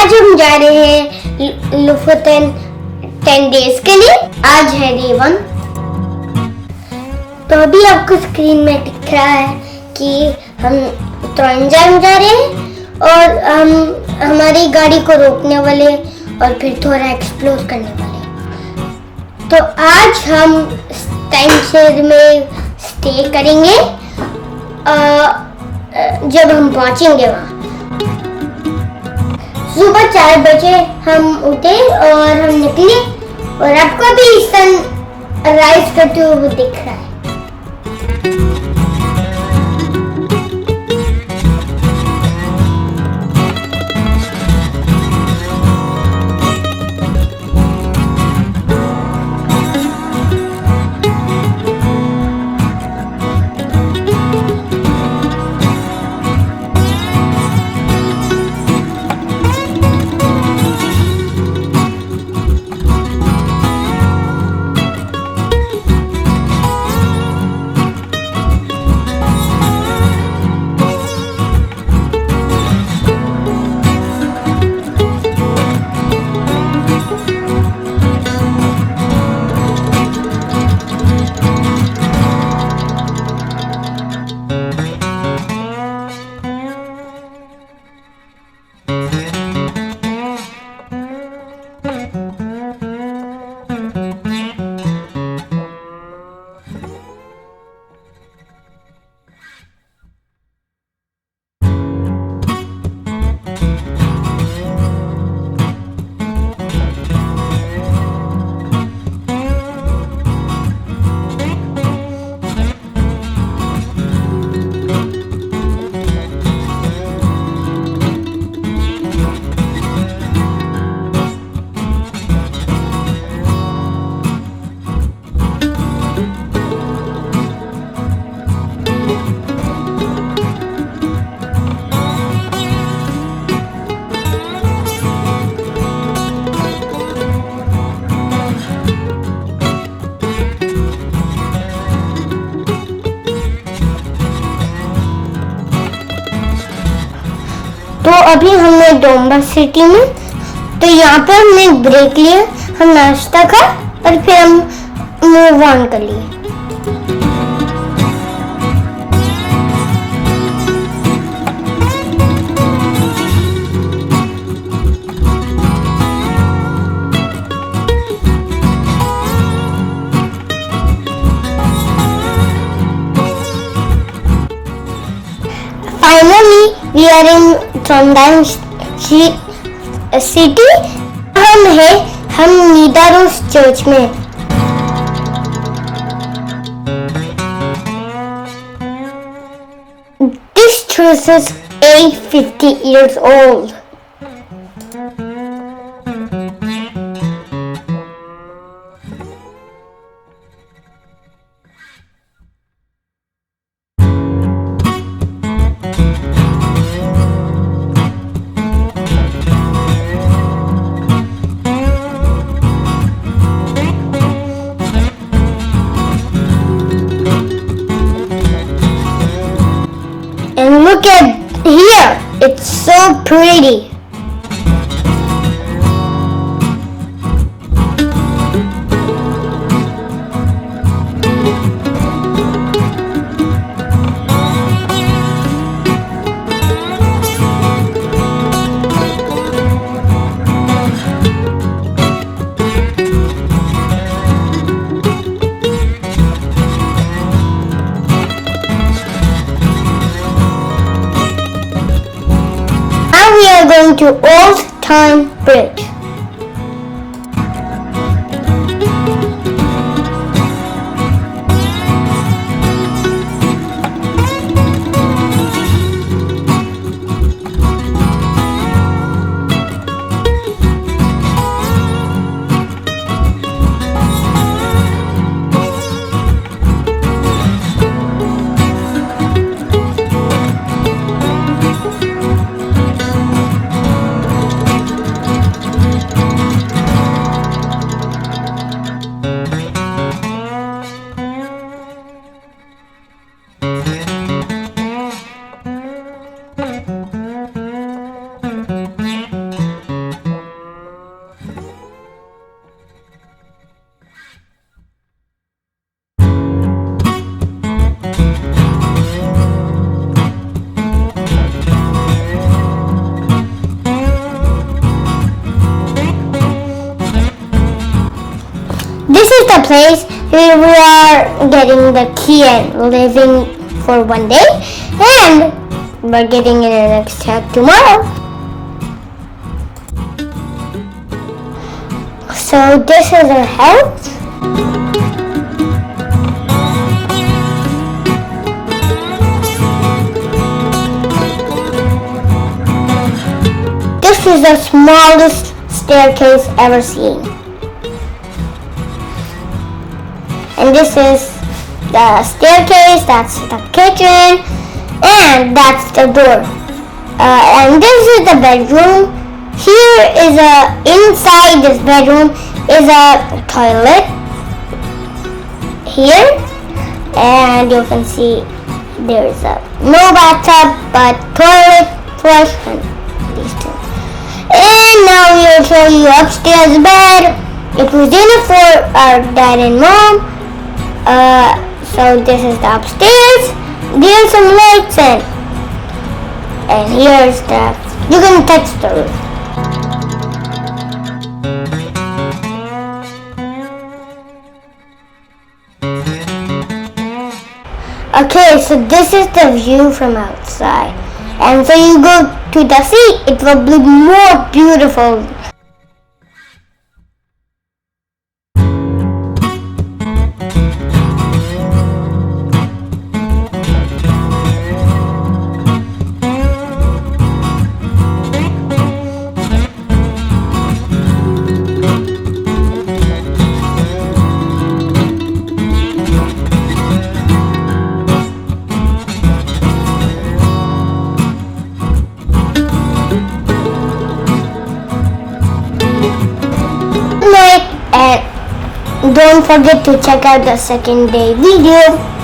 आज हम जा रहे हैं लोफोटेन 10 डेज के लिए। आज है डे 1। तो अभी आपको स्क्रीन में दिख रहा है कि हम ट्रोंडहाइम जा रहे हैं और हम हमारी गाड़ी को रोकने वाले और फिर थोड़ा एक्सप्लोर करने वाले। तो आज हम स्टाइनशेर में स्टे करेंगे जब हम पहुंचेंगे वहाँ। सुबह 4 बजे हम उठे और हम निकले और आपको भी सन राइज करते हुए दिख रहा है। तो अभी हमने डोंबा सिटी में, तो यहाँ पे हमने ब्रेक लिया, हम नाश्ता खा और फिर हम मूव ऑन कर लिए। Finally, we are in Trondheim city. हम नीडारोस चर्च में। This church is 850 years old. And look at here, it's so pretty. We are going to Old Town Bridge. place. Here we are getting the key and living for one day, and we're getting in the next track tomorrow. So this is our house. This is the smallest staircase ever seen. And this is the staircase, that's the kitchen, and that's the door. And this is the bedroom. Here is inside this bedroom is a toilet. Here, and you can see there's no bathtub, but toilet, flush, and these two. And now we'll show you upstairs bed. It was enough for our dad and mom. So this is the upstairs. There's some lights and here's you can touch the roof. Okay, so this is the view from outside. And so you go to the sea, it will be more beautiful. And don't forget to check out the second day video.